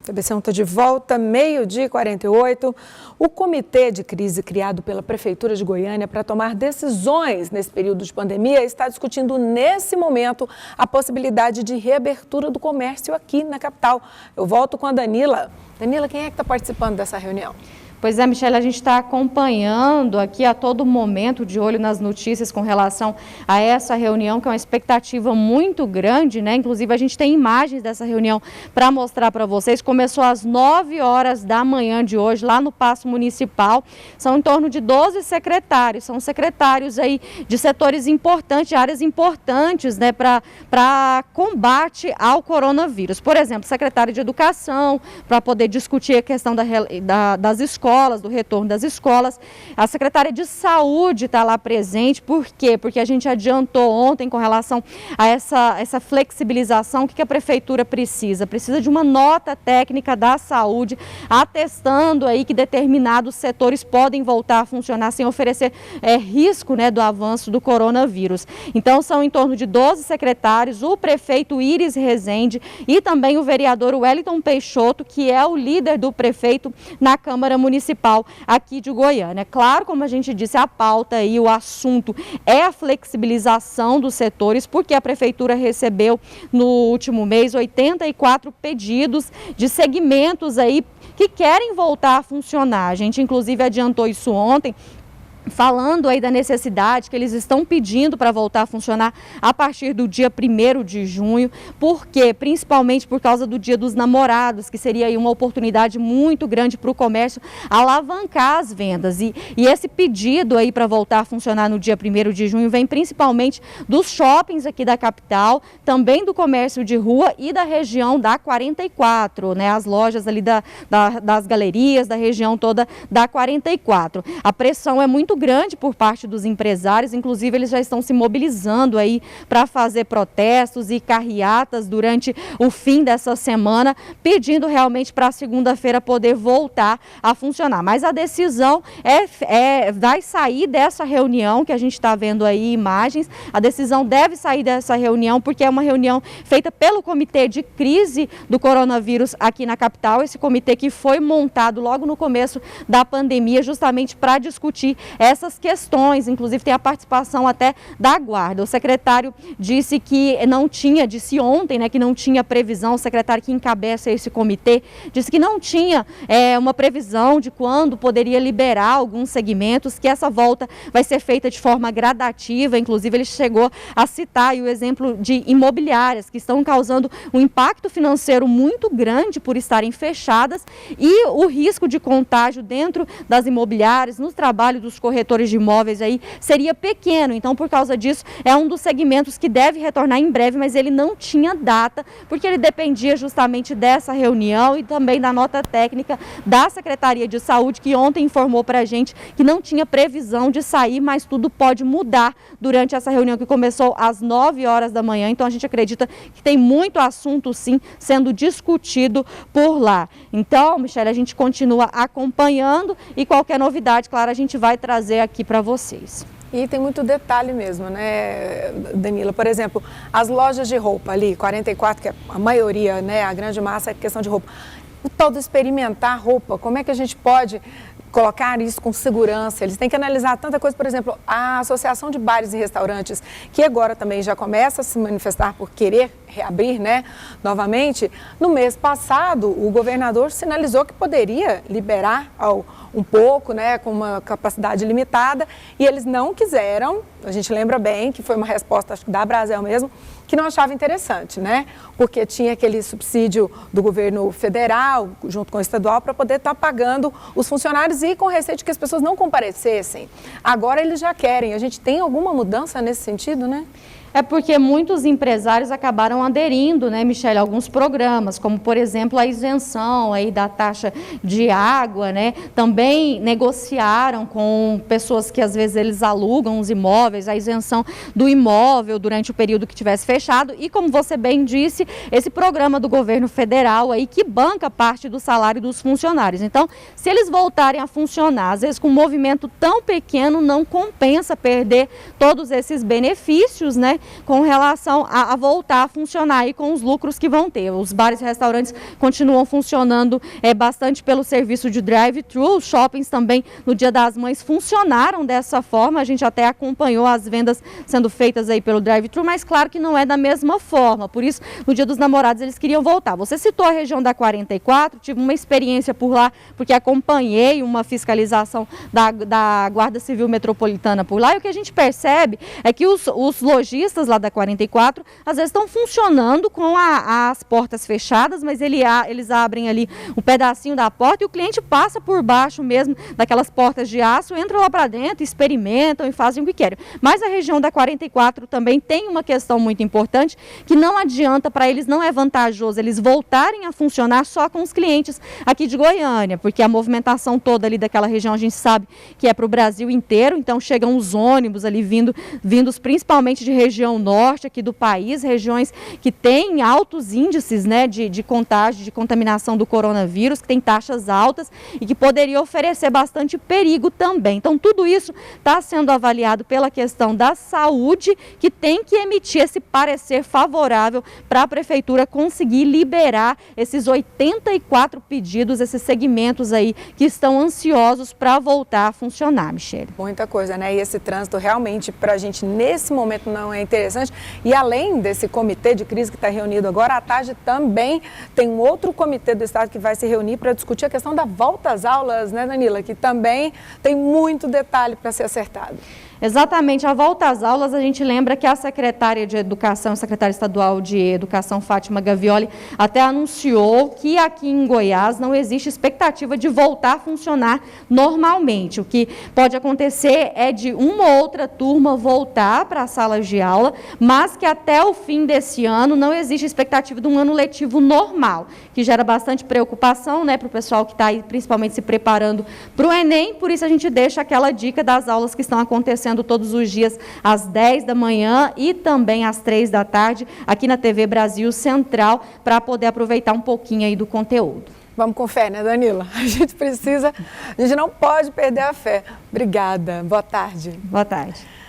TBC1 está de volta, 12h48. O comitê de crise criado pela Prefeitura de Goiânia para tomar decisões nesse período de pandemia está discutindo nesse momento a possibilidade de reabertura do comércio aqui na capital. Eu volto com a Danila. Danila, quem é que está participando dessa reunião? Pois é, Michele, a gente está acompanhando aqui a todo momento, de olho nas notícias com relação a essa reunião, que é uma expectativa muito grande, né? Inclusive, a gente tem imagens dessa reunião para mostrar para vocês. Começou às 9 horas da manhã de hoje, lá no Paço Municipal. São em torno de 12 secretários, são secretários aí de setores importantes, de áreas importantes, né, para combate ao coronavírus. Por exemplo, secretário de Educação, para poder discutir a questão das escolas, do retorno das escolas. A secretária de Saúde está lá presente. Por quê? Porque a gente adiantou ontem com relação a essa flexibilização. O que a prefeitura precisa? Precisa de uma nota técnica da saúde atestando aí que determinados setores podem voltar a funcionar sem oferecer risco, né, do avanço do coronavírus. Então são em torno de 12 secretários, o prefeito Iris Rezende e também o vereador Wellington Peixoto, que é o líder do prefeito na Câmara Municipal aqui de Goiânia. Claro, como a gente disse, a pauta e o assunto é a flexibilização dos setores, porque a prefeitura recebeu no último mês 84 pedidos de segmentos aí que querem voltar a funcionar. A gente inclusive adiantou isso ontem, falando aí da necessidade que eles estão pedindo para voltar a funcionar a partir do dia 1º de junho, porque principalmente por causa do Dia dos Namorados, que seria aí uma oportunidade muito grande para o comércio alavancar as vendas. E esse pedido aí para voltar a funcionar no dia 1º de junho vem principalmente dos shoppings aqui da capital, também do comércio de rua e da região da 44, né, as lojas ali das galerias, da região toda da 44. A pressão é muito grande por parte dos empresários, inclusive eles já estão se mobilizando aí para fazer protestos e carreatas durante o fim dessa semana, pedindo realmente para segunda-feira poder voltar a funcionar. Mas a decisão vai sair dessa reunião que a gente está vendo aí imagens, a decisão deve sair dessa reunião porque é uma reunião feita pelo Comitê de Crise do Coronavírus aqui na capital, esse comitê que foi montado logo no começo da pandemia justamente para discutir essas questões, inclusive tem a participação até da Guarda. O secretário disse ontem, né, que não tinha previsão, o secretário que encabeça esse comitê, disse que não tinha uma previsão de quando poderia liberar alguns segmentos, que essa volta vai ser feita de forma gradativa, inclusive ele chegou a citar aí o exemplo de imobiliárias, que estão causando um impacto financeiro muito grande por estarem fechadas e o risco de contágio dentro das imobiliárias, no trabalho dos corretores de imóveis aí seria pequeno. Então, por causa disso, é um dos segmentos que deve retornar em breve, mas ele não tinha data, porque ele dependia justamente dessa reunião e também da nota técnica da Secretaria de Saúde, que ontem informou para a gente que não tinha previsão de sair, mas tudo pode mudar durante essa reunião que começou às 9 horas da manhã. Então, a gente acredita que tem muito assunto, sim, sendo discutido por lá. Então, Michele, a gente continua acompanhando e qualquer novidade, claro, a gente vai trazer aqui para vocês. E tem muito detalhe mesmo, né, Danila? Por exemplo, as lojas de roupa ali, 44, que é a maioria, né, a grande massa é questão de roupa. O tal do experimentar roupa, como é que a gente pode colocar isso com segurança? Eles têm que analisar tanta coisa, por exemplo, a Associação de Bares e Restaurantes, que agora também já começa a se manifestar por querer reabrir, né, novamente. No mês passado, o governador sinalizou que poderia liberar um pouco, né, com uma capacidade limitada, e eles não quiseram. A gente lembra bem que foi uma resposta, acho que da Brasel mesmo, que não achava interessante, né, porque tinha aquele subsídio do governo federal, junto com o estadual, para poder estar pagando os funcionários e com receio de que as pessoas não comparecessem. Agora eles já querem. A gente tem alguma mudança nesse sentido, né? É porque muitos empresários acabaram aderindo, né, Michele, a alguns programas, como, por exemplo, a isenção aí da taxa de água, né? Também negociaram com pessoas que, às vezes, eles alugam os imóveis, a isenção do imóvel durante o período que tivesse fechado. E, como você bem disse, esse programa do governo federal aí que banca parte do salário dos funcionários. Então, se eles voltarem a funcionar, às vezes com um movimento tão pequeno, não compensa perder todos esses benefícios, né? com relação a voltar a funcionar aí com os lucros que vão ter. Os bares e restaurantes continuam funcionando bastante pelo serviço de drive-thru, os shoppings também no Dia das Mães funcionaram dessa forma, a gente até acompanhou as vendas sendo feitas aí pelo drive-thru, mas claro que não é da mesma forma, por isso no Dia dos Namorados eles queriam voltar. Você citou a região da 44, tive uma experiência por lá, porque acompanhei uma fiscalização da Guarda Civil Metropolitana por lá, e o que a gente percebe é que os lojistas lá da 44, às vezes estão funcionando com as portas fechadas, mas eles abrem ali um pedacinho da porta e o cliente passa por baixo mesmo daquelas portas de aço, entra lá para dentro, experimentam e fazem o que querem. Mas a região da 44 também tem uma questão muito importante, que não adianta para eles, não é vantajoso eles voltarem a funcionar só com os clientes aqui de Goiânia, porque a movimentação toda ali daquela região a gente sabe que é para o Brasil inteiro, então chegam os ônibus ali vindos principalmente de região norte aqui do país, regiões que têm altos índices, né, de contágio, de contaminação do coronavírus, que tem taxas altas e que poderia oferecer bastante perigo também. Então tudo isso está sendo avaliado pela questão da saúde, que tem que emitir esse parecer favorável para a prefeitura conseguir liberar esses 84 pedidos, esses segmentos aí que estão ansiosos para voltar a funcionar, Michele. Muita coisa, né? E esse trânsito realmente para a gente nesse momento não é interessante. E além desse comitê de crise que está reunido agora, à tarde também tem um outro comitê do estado que vai se reunir para discutir a questão da volta às aulas, né, Danila? Que também tem muito detalhe para ser acertado. Exatamente, a volta às aulas, a gente lembra que a secretária de Educação, secretária estadual de Educação, Fátima Gavioli, até anunciou que aqui em Goiás não existe expectativa de voltar a funcionar normalmente. O que pode acontecer é de uma ou outra turma voltar para as salas de aula, mas que até o fim desse ano não existe expectativa de um ano letivo normal, que gera bastante preocupação, né, para o pessoal que está aí principalmente se preparando para o Enem. Por isso a gente deixa aquela dica das aulas que estão acontecendo todos os dias às 10 da manhã e também às 3 da tarde, aqui na TV Brasil Central, para poder aproveitar um pouquinho aí do conteúdo. Vamos com fé, né, Danila? A gente não pode perder a fé. Obrigada. Boa tarde. Boa tarde.